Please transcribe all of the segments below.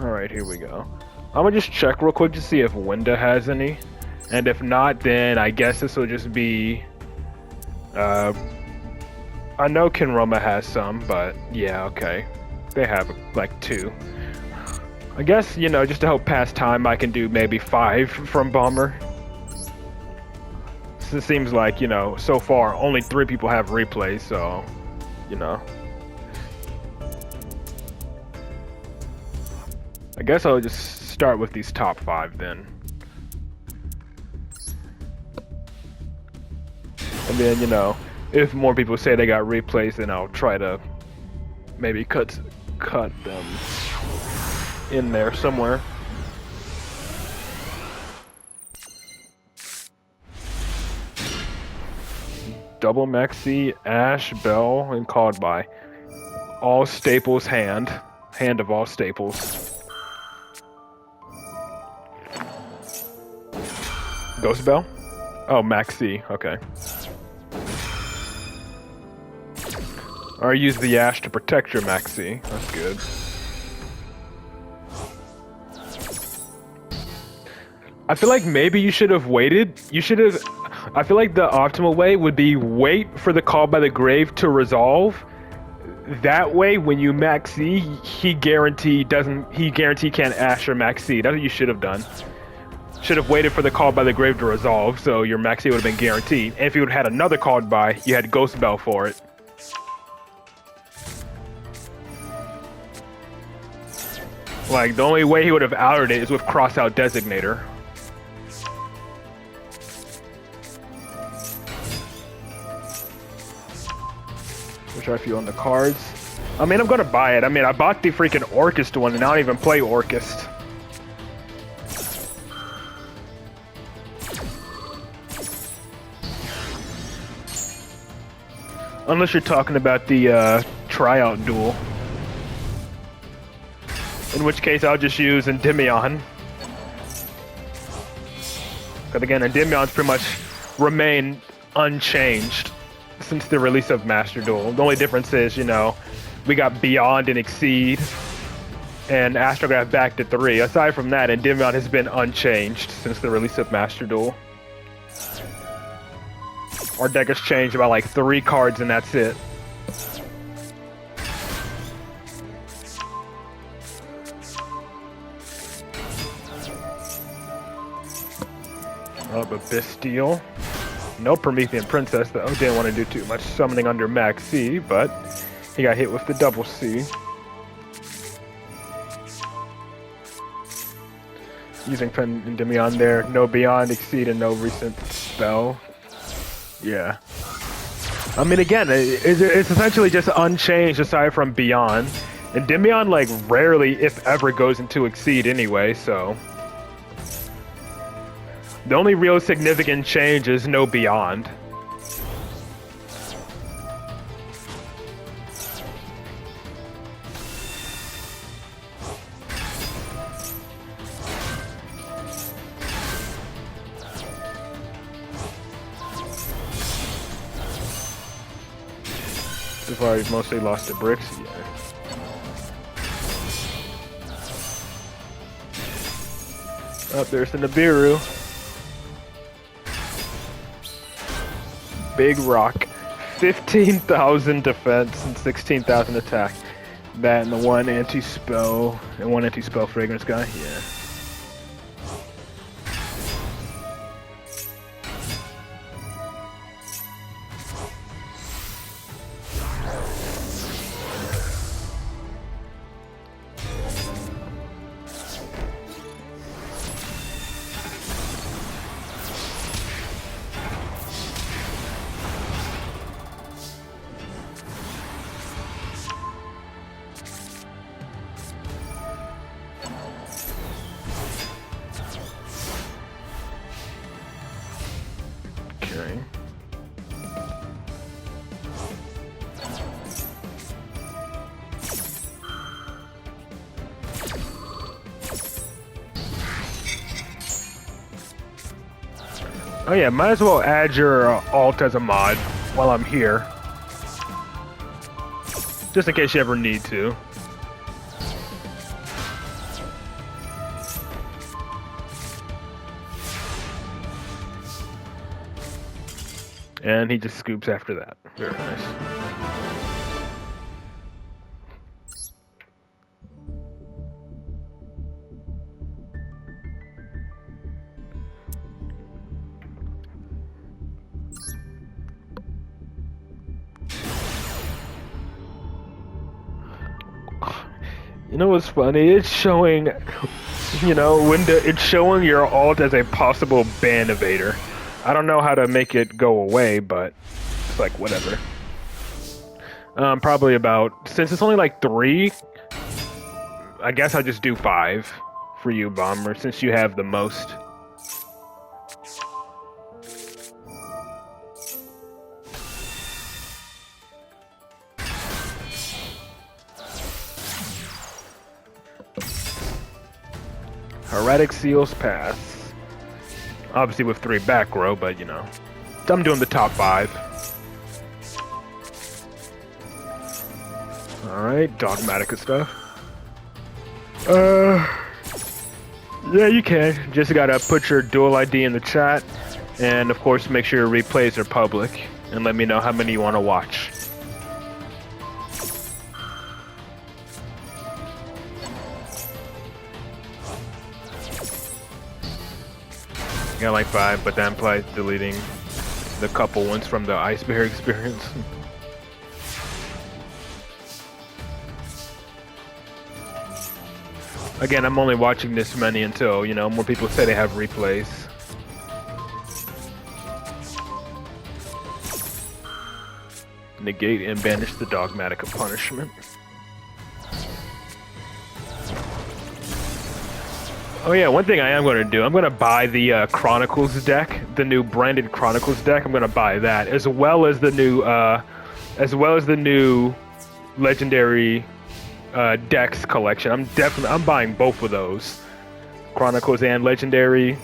Alright, here we go. I'm gonna just check real quick to see if Winda has any. And if not, then I guess this will just be... I know Kinroma has some, but yeah, okay. They have like 2. I guess, you know, just to help pass time, I can do maybe 5 from Bomber. So it seems like, you know, so far, only 3 people have replays, so, you know. I guess I'll just start with these top 5 then. And then, you know, if more people say they got replays, then I'll try to maybe cut them in there somewhere. Double Maxi, Ash, Bell, and called by all staples hand of all staples. Ghost Bell? Oh, Maxi, okay. Or use the Ash to protect your Maxi. That's good. I feel like maybe you should have waited. You should have... I feel like the optimal way would be wait for the Call by the Grave to resolve. That way, when you Maxi, he guarantee can't Ash or Maxi. That's what you should have done. Should have waited for the Call by the Grave to resolve, so your Maxi would have been guaranteed. And if you would have had another called by, you had Ghost Bell for it. Like, the only way he would have outed it is with Crossout Designator. Which are a few on the cards. I mean, I'm gonna buy it. I mean, I bought the freaking Orcust one, and I don't even play Orcust. Unless you're talking about the tryout duel. In which case, I'll just use Endymion. Because again, Endymion's pretty much remained unchanged since the release of Master Duel. The only difference is, you know, we got Beyond and Exceed, and Astrograph back to 3. Aside from that, Endymion has been unchanged since the release of Master Duel. Our deck has changed about like 3 cards and that's it. But Bastille. No Promethean Princess though. Didn't want to do too much summoning under Max C, but he got hit with the double C. Using Endymion there. No Beyond, Exceed, and no recent spell. Yeah. I mean, again, it's essentially just unchanged aside from Beyond. Endymion, like, rarely, if ever, goes into Exceed anyway, so... The only real significant change is no Beyond. So far, I've mostly lost to bricks. Yeah. Oh, there's the Nibiru. Big rock. 15,000 defense and 16,000 attack. That and the one anti-spell and one anti-spell fragrance guy. Yeah. Okay. Oh yeah, might as well add your alt as a mod while I'm here. Just in case you ever need to. And he just scoops after that. Very nice. You know what's funny? It's showing, it's showing your alt as a possible ban evader. I don't know how to make it go away, but it's like whatever. Probably since it's only like 3, I guess I'll just do 5 for you, Bomber, since you have the most. Heretic Seals pass. Obviously with 3 back row, but I'm doing the top 5. Alright, Dogmatica stuff. Yeah, you can. Just gotta put your Duel ID in the chat, and of course make sure your replays are public, and let me know how many you want to watch. Got like 5, but that implies deleting the couple ones from the Ice Bear experience. Again, I'm only watching this many until, more people say they have replays. Negate and banish the Dogmatica punishment. Oh yeah, one thing I am going to do, I'm going to buy the Chronicles deck, the new branded Chronicles deck. I'm going to buy that, as well as the new legendary decks collection. I'm buying both of those, Chronicles and legendary,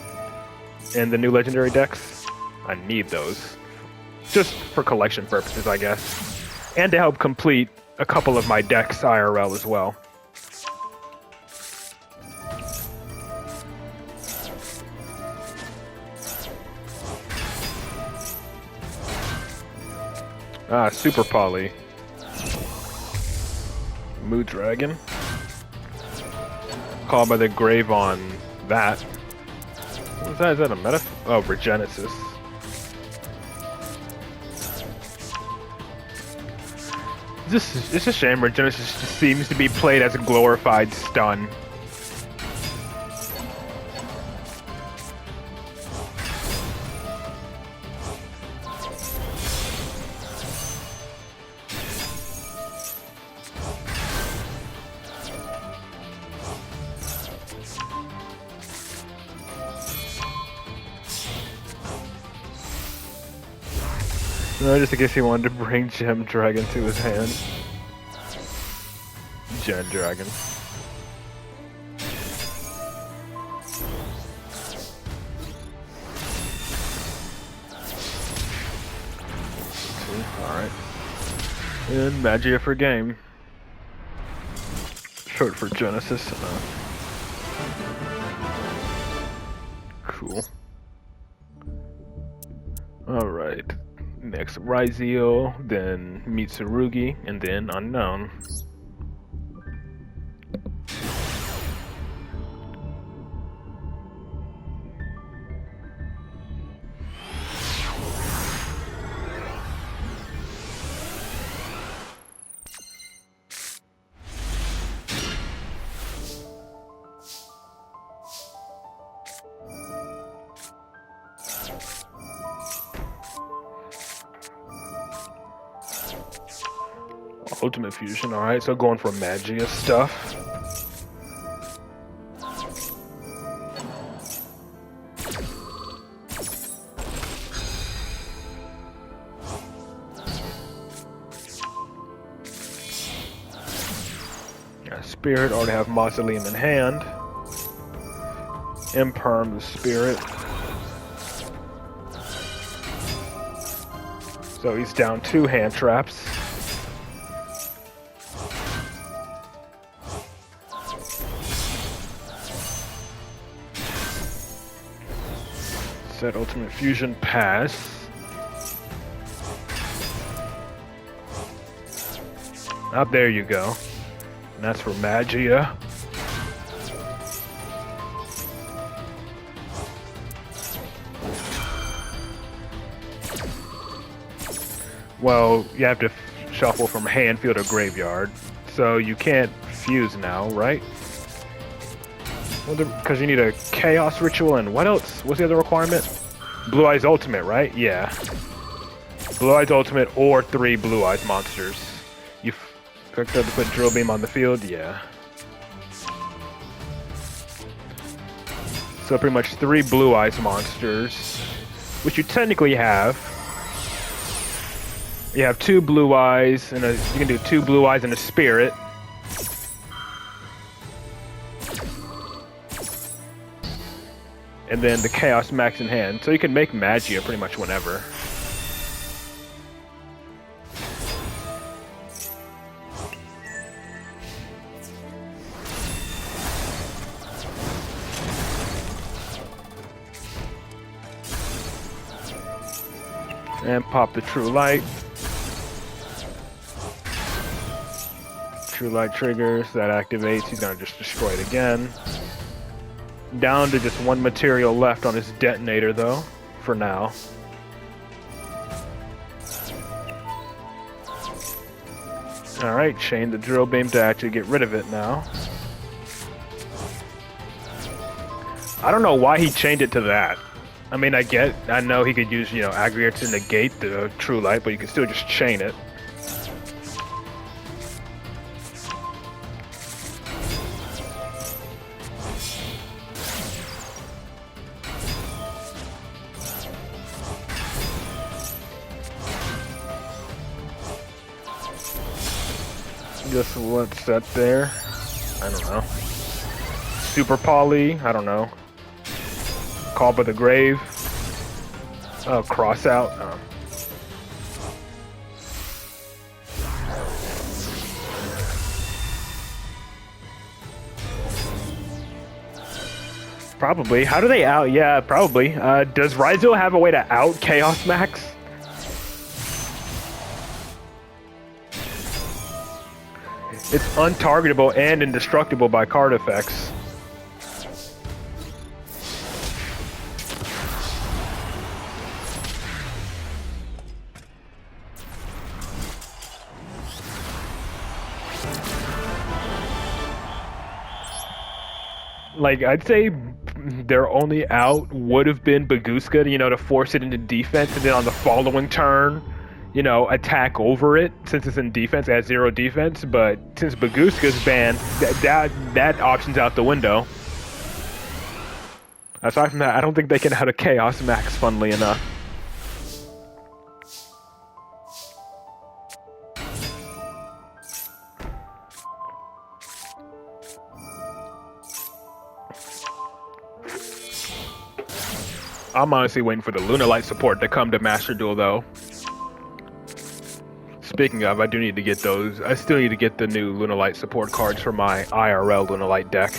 and the new legendary decks. I need those, just for collection purposes, I guess, and to help complete a couple of my decks IRL as well. Super Poly. Mood Dragon. Called by the Grave on that. What is that? Is that a meta? Oh, Regenesis. It's a shame Regenesis just seems to be played as a glorified stun. No, just in case he wanted to bring Gem Dragon to his hand. Gem Dragon. Alright. And Magia for game. Short for Genesis. Cool. Alright. Next, Ryzeo, then Mitsurugi, and then Unknown. Ultimate Fusion, alright, so going for Magia stuff. Spirit, already have Mausoleum in hand. Imperm the Spirit. So he's down 2 hand traps. Set Ultimate Fusion pass. Out there you go. And that's for Magia. Well, you have to shuffle from hand, field, or graveyard. So you can't fuse now, right? Because you need a Chaos Ritual and what else? What's the other requirement? Blue Eyes Ultimate, right? Yeah. Blue Eyes Ultimate or 3 Blue Eyes monsters. You have to put Drill Beam on the field? Yeah. So pretty much 3 Blue Eyes monsters, which you technically have. You have 2 Blue Eyes, and you can do 2 Blue Eyes and a Spirit. And then the Chaos Max in hand. So you can make Magia pretty much whenever. And pop the True Light. True Light triggers, that activates, he's gonna just destroy it again. Down to just 1 material left on his detonator though, for now. Alright, chain the Drill Beam to actually get rid of it now. I don't know why he chained it to that. I mean, I know he could use, aggregate to negate the True Light, but you can still just chain it. Just what's that there? I don't know. Super Poly, I don't know. Call by the Grave. Oh, Cross Out. Oh. Probably. How do they out? Yeah, probably. Does Raizo have a way to out Chaos Max? It's untargetable and indestructible by card effects. Like, I'd say their only out would have been Baguska, to force it into defense, and then on the following turn, attack over it. Since it's in defense, it has 0 defense, but since Baguska's banned, that option's out the window. Aside from that, I don't think they can out a Chaos Max, funnily enough. I'm honestly waiting for the Lunalight support to come to Master Duel, though. Speaking of, I do need to get those. I still need to get the new Lunalight support cards for my IRL Lunalight deck.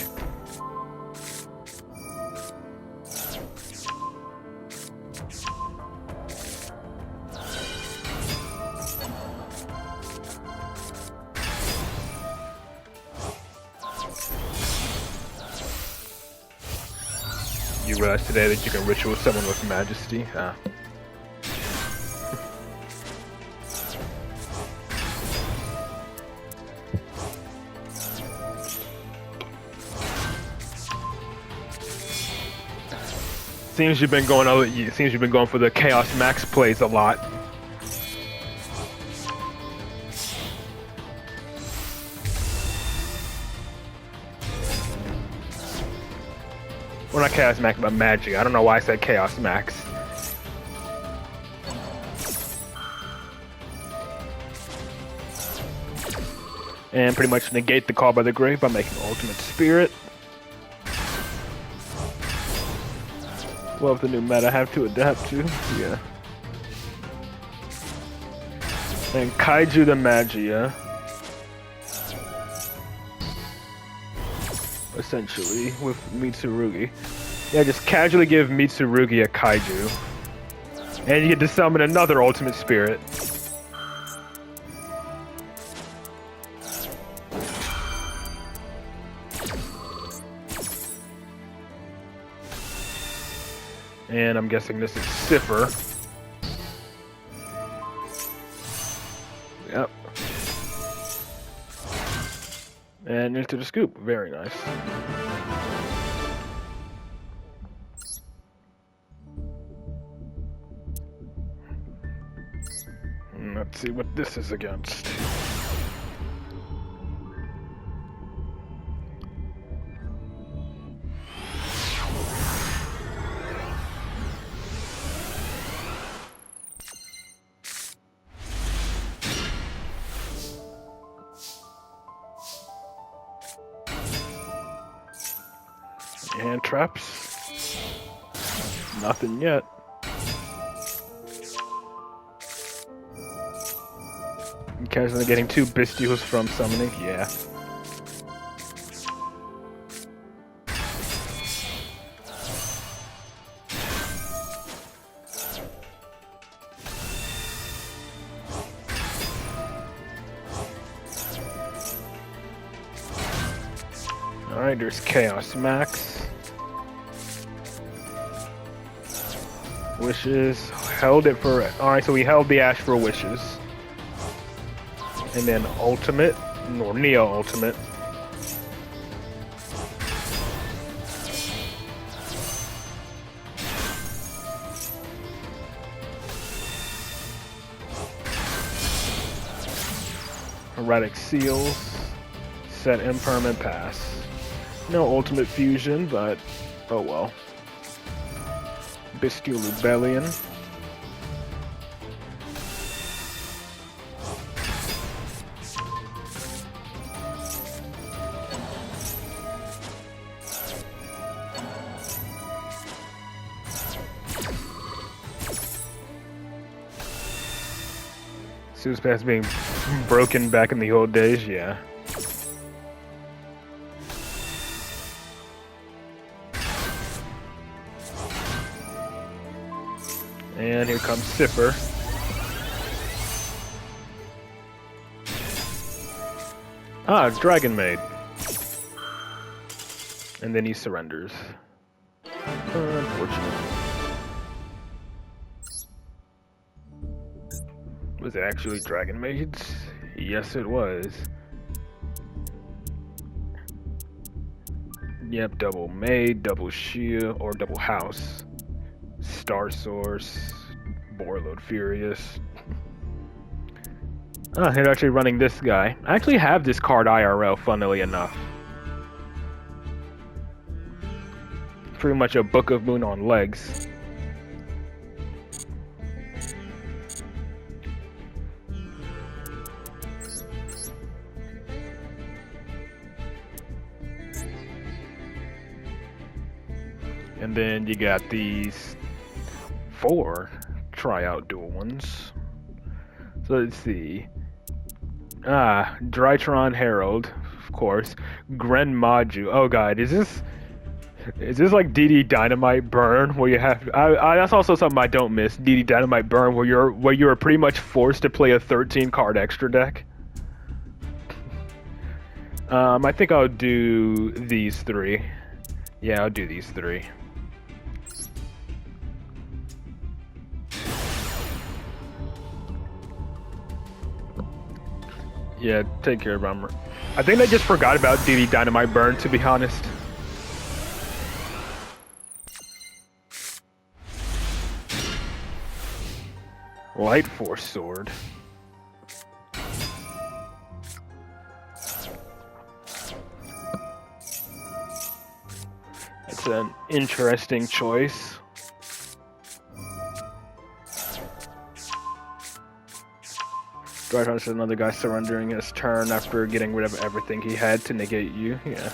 You realize today that you can ritual someone with Majesty? Seems you've been going for the Chaos Max plays a lot. Well, not Chaos Max, but Magic. I don't know why I said Chaos Max. And pretty much negate the Call by the Grave by making Ultimate Spirit. Love the new meta I have to adapt to. Yeah. And Kaiju the Magia. Essentially, with Mitsurugi. Yeah, just casually give Mitsurugi a Kaiju. And you get to summon another Ultimate Spirit. And I'm guessing this is Cipher. Yep. And into the scoop. Very nice. Let's see what this is against. And traps. Nothing yet. Occasionally getting 2 Bistios from summoning, yeah. Alright, there's Chaos Max. Wishes. Held it for... Alright, so we held the Ash for Wishes. And then Ultimate, or Neo Ultimate. Erratic Seals. Set Impermanent Pass. No Ultimate Fusion, but oh well. Bestial Rebellion. Sue's Pass being broken back in the old days, yeah. And here comes Cipher. Ah, Dragon Maid. And then he surrenders. Unfortunately. Was it actually Dragon Maids? Yes, it was. Yep, double Maid, double Shield, or double House. Star Source, Borload Furious. Ah, they're actually running this guy. I actually have this card IRL, funnily enough. Pretty much a Book of Moon on legs. And then you got these 4 tryout dual ones. So let's see. Ah, Drytron Herald, of course. Gren Maju. Oh god, is this like DD Dynamite Burn where you have? That's also something I don't miss. DD Dynamite Burn where you're pretty much forced to play a 13 card extra deck. I think I'll do these 3. Yeah, I'll do these 3. Yeah, take care, Bomber. I think they just forgot about DD Dynamite Burn, to be honest. Light Force Sword. It's an interesting choice. Drytron is another guy surrendering his turn after getting rid of everything he had to negate you. Yeah.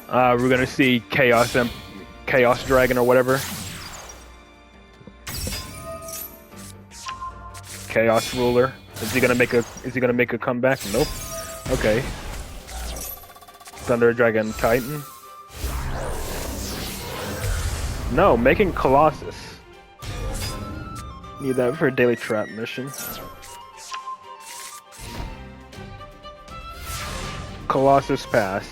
We're gonna see Chaos Dragon or whatever. Chaos Ruler. Is he gonna make a comeback? Nope. Okay. Thunder Dragon Titan. No, making Colossus. Need that for a daily trap mission. Colossus pass.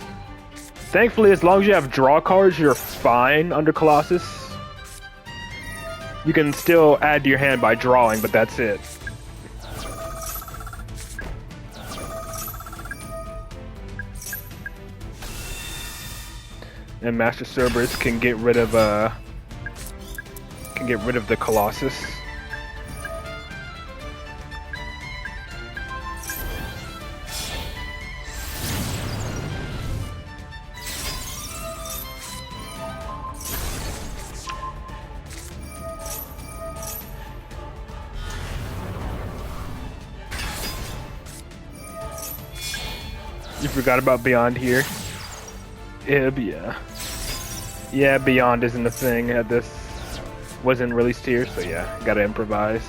Thankfully, as long as you have draw cards, you're fine under Colossus. You can still add to your hand by drawing, but that's it. And Master Cerberus can get rid of the Colossus. You forgot about Beyond here. Yeah. Yeah, Beyond isn't a thing. This wasn't released here, so yeah, gotta improvise.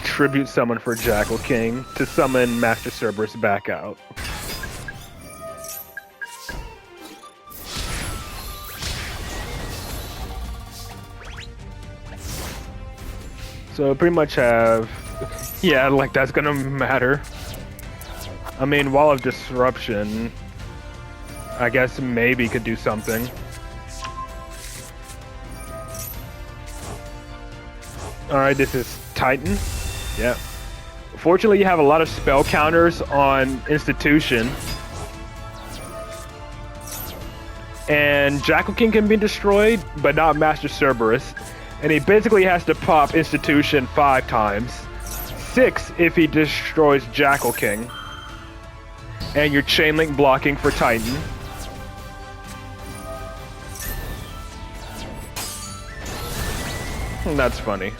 Tribute summon for Jackal King to summon Master Cerberus back out. So pretty much have, yeah, like that's gonna matter. I mean, Wall of Disruption, I guess maybe could do something. Alright, this is Titan. Yeah. Fortunately, you have a lot of spell counters on Institution. And Jackal King can be destroyed, but not Master Cerberus. And he basically has to pop Institution 5 times. 6 if he destroys Jackal King. And you're chain link blocking for Titan. That's funny.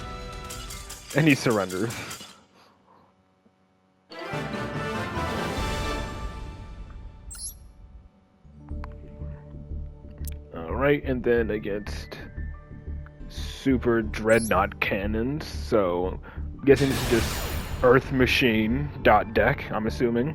And he surrenders. Alright, and then against Super Dreadnought Cannons, so I'm guessing this is just Earth Machine deck, I'm assuming.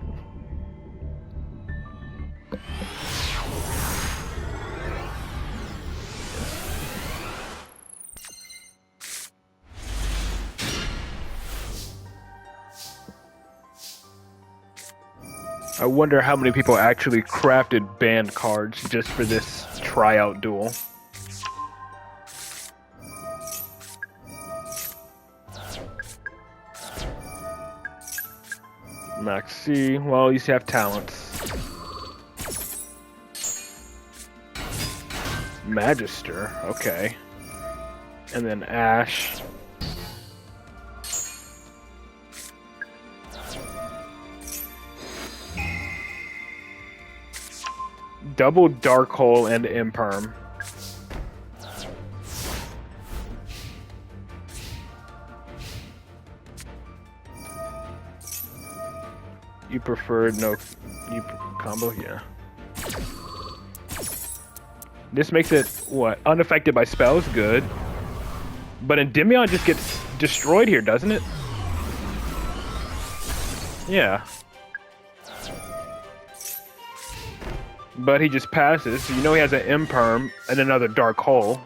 I wonder how many people actually crafted banned cards just for this tryout duel. Max C, well, at least you have talents. Magister, okay. And then Ash. Double Dark Hole and Imperm. You preferred no combo? Yeah. This makes it, what, unaffected by spells? Good. But Endymion just gets destroyed here, doesn't it? Yeah. But he just passes, so you know he has an Imperm and another Dark Hole.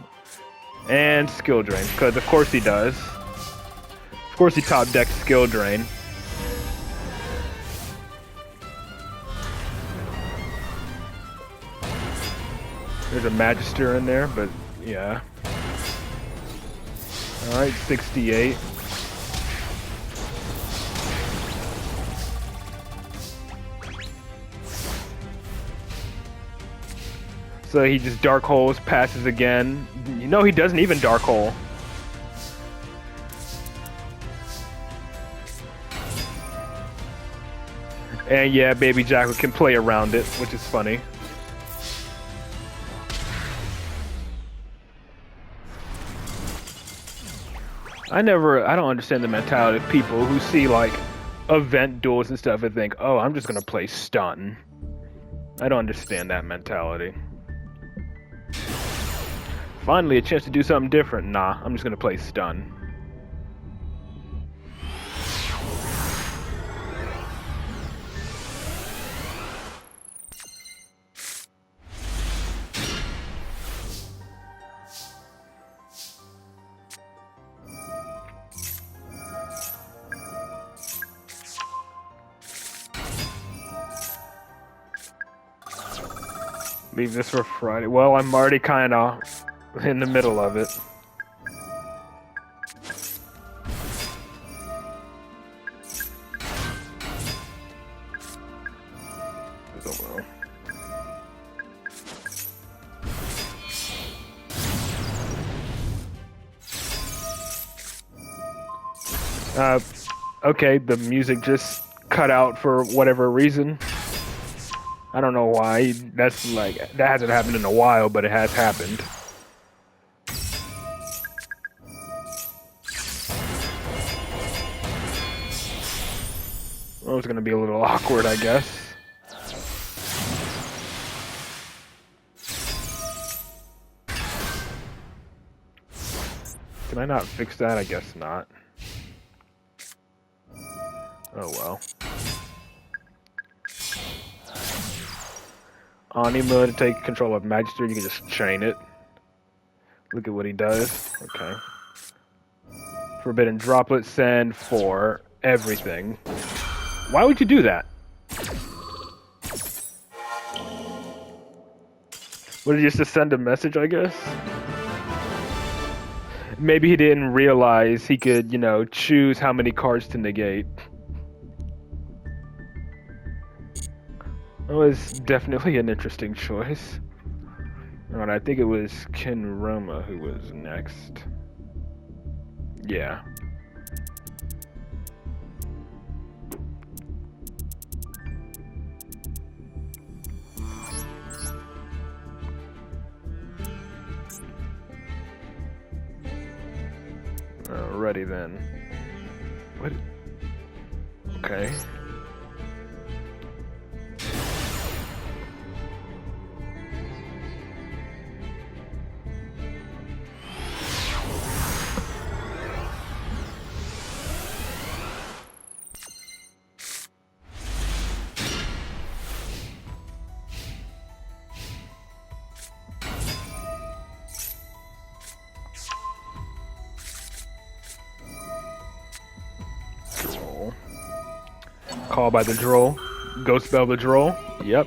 And Skill Drain, because of course he does. Of course he top decks Skill Drain. There's a Magister in there, but yeah. Alright, 68. So he just Dark Holes, passes again. You know he doesn't even Dark Hole. And yeah, Baby Jackal can play around it, which is funny. I don't understand the mentality of people who see like event duels and stuff and think, oh, I'm just gonna play stun. I don't understand that mentality. Finally, a chance to do something different. Nah, I'm just gonna play stun. Leave this for Friday. Well, I'm already kind of in the middle of it. Oh, well. Okay, the music just cut out for whatever reason. I don't know why. That's like, that hasn't happened in a while, but it has happened. Well, it's gonna be a little awkward, I guess. Can I not fix that? I guess not. Oh well. Anima to take control of Magister, you can just chain it. Look at what he does. Okay. Forbidden Droplet, send for everything. Why would you do that? Would it just to send a message, I guess? Maybe he didn't realize he could, you know, choose how many cards to negate. That was definitely an interesting choice. Alright, I think it was Kenroma who was next. Yeah. Alrighty then. What? Okay. Call by the droll. Ghost spell the droll. Yep.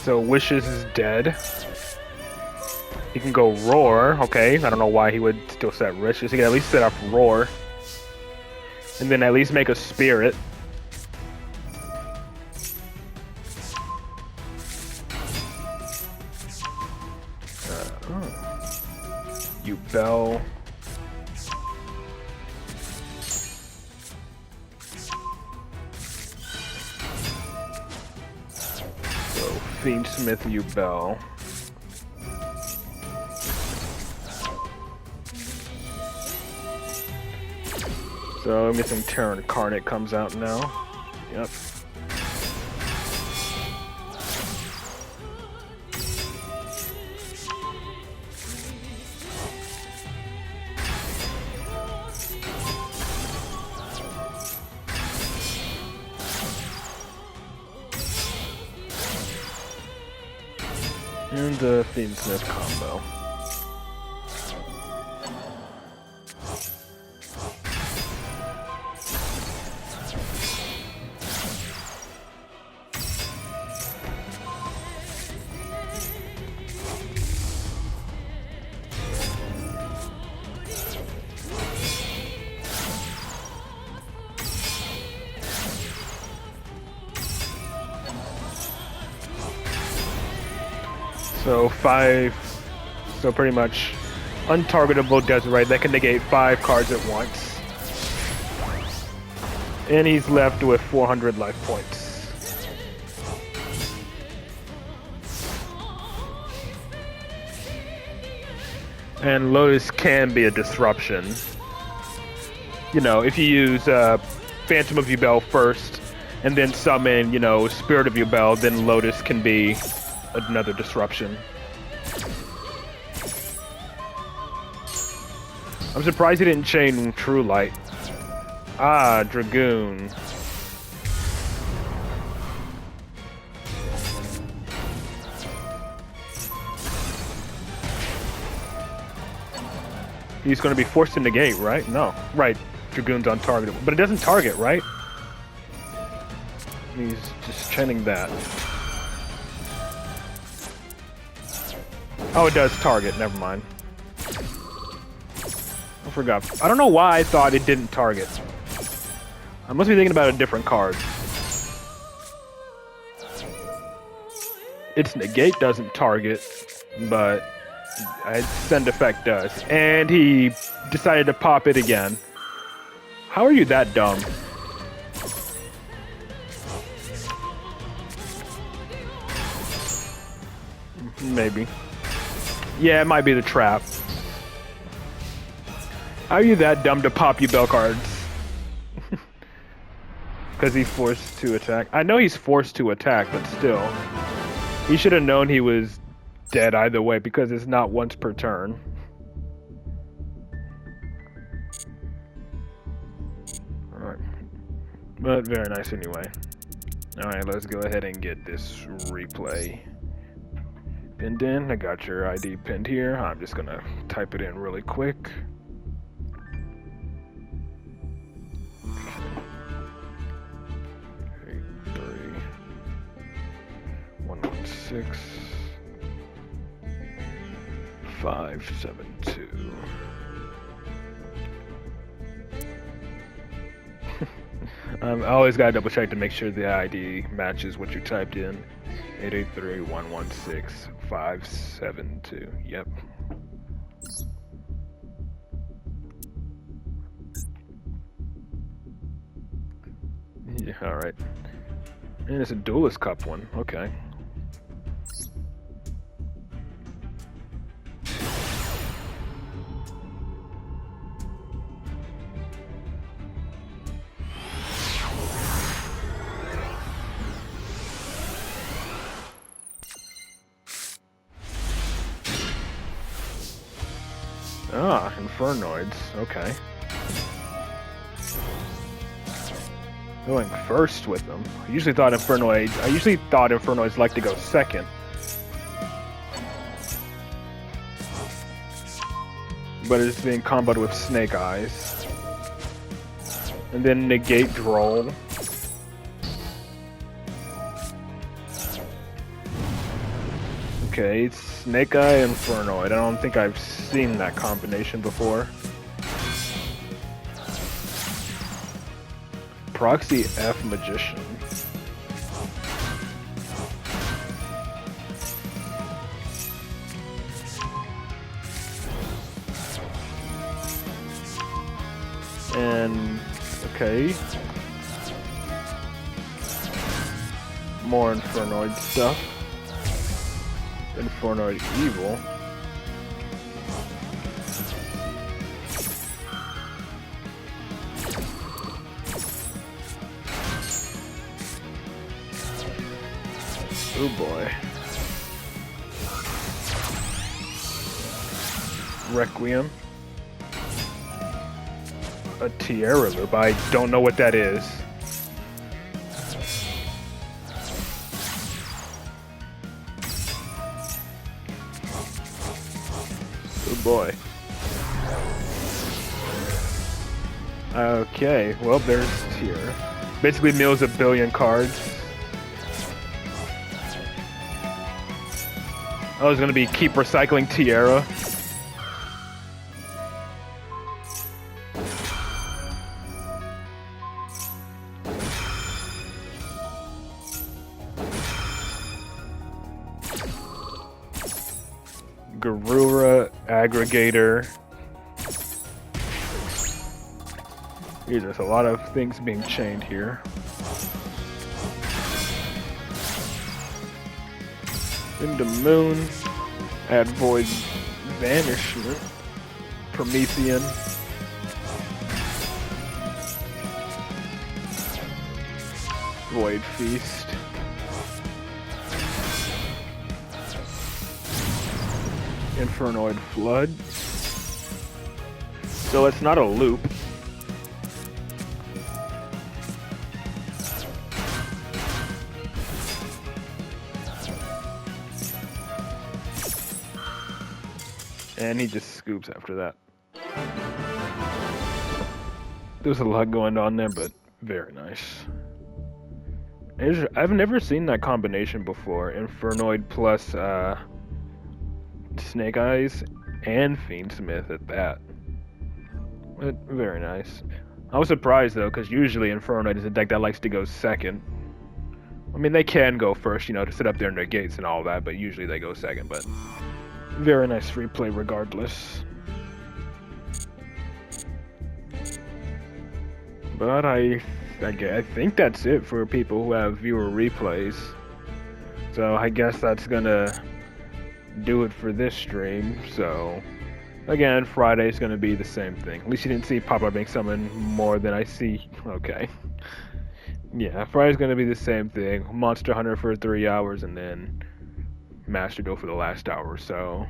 So Wishes is dead. He can go Roar. Okay, I don't know why he would still set Wishes. He can at least set off Roar. And then at least make a Spirit. You Bell. So Fiendsmith, you Bell. So I'm guessing Terran Incarnate comes out now. Yep. And the Fiendsmith combo. So 5, so pretty much untargetable Desiree that can negate 5 cards at once. And he's left with 400 life points. And Lotus can be a disruption. You know, if you use Phantom of Yubel first, and then summon, you know, Spirit of Yubel, then Lotus can be another disruption. I'm surprised he didn't chain True Light. Ah, Dragoon. He's going to be forced to negate, right? No. Right. Dragoon's untargetable. But it doesn't target, right? He's just chanting that. Oh, it does target. Never mind. I forgot. I don't know why I thought it didn't target. I must be thinking about a different card. Its negate doesn't target, but its send effect does. And he decided to pop it again. How are you that dumb? Maybe. Yeah, it might be the trap. How are you that dumb to pop you bell cards? Because he's forced to attack. I know he's forced to attack, but still. He should have known he was dead either way because it's not once per turn. Alright. But very nice anyway. Alright, let's go ahead and get this replay pinned in. I got your ID pinned here. I'm just gonna type it in really quick. Six 572. I always gotta double check to make sure the ID matches what you typed in. 883-116-572. Yep. Yeah, alright. And it's a Duelist Cup one. Okay. Ah, Infernoids. Okay. Going first with them. I usually thought Infernoids like to go second. But it's being comboed with Snake Eyes. And then negate Droll. Okay, it's Snake Eye Infernoid. I don't think I've seen that combination before. Proxy F Magician. And okay. More Infernoid stuff. Infernoid Evil. Oh boy. Requiem. A Tierra Loop. I don't know what that is. Oh boy. Okay, well there's Tierra. Basically mills a billion cards. I was gonna be keep recycling Tierra. Garura, Aggregator. There's a lot of things being chained here. Into Moon, add Void Vanishment, Promethean, Void Feast, Infernoid Flood. So it's not a loop. And he just scoops after that. There's a lot going on there, but very nice. I've never seen that combination before. Infernoid plus Snake Eyes and Fiendsmith at that. But very nice. I was surprised though, because usually Infernoid is a deck that likes to go second. I mean, they can go first, you know, to set up their negates and all that, but usually they go second. But very nice free play regardless. But I think that's it for people who have viewer replays. So I guess that's gonna do it for this stream. So again, Friday's gonna be the same thing. At least you didn't see Papa being summoned more than I see. Okay. Yeah, Friday's gonna be the same thing. Monster Hunter for 3 hours and then Master Duel for the last hour. So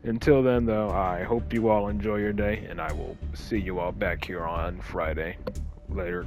until then, though, I hope you all enjoy your day, and I will see you all back here on Friday. Later.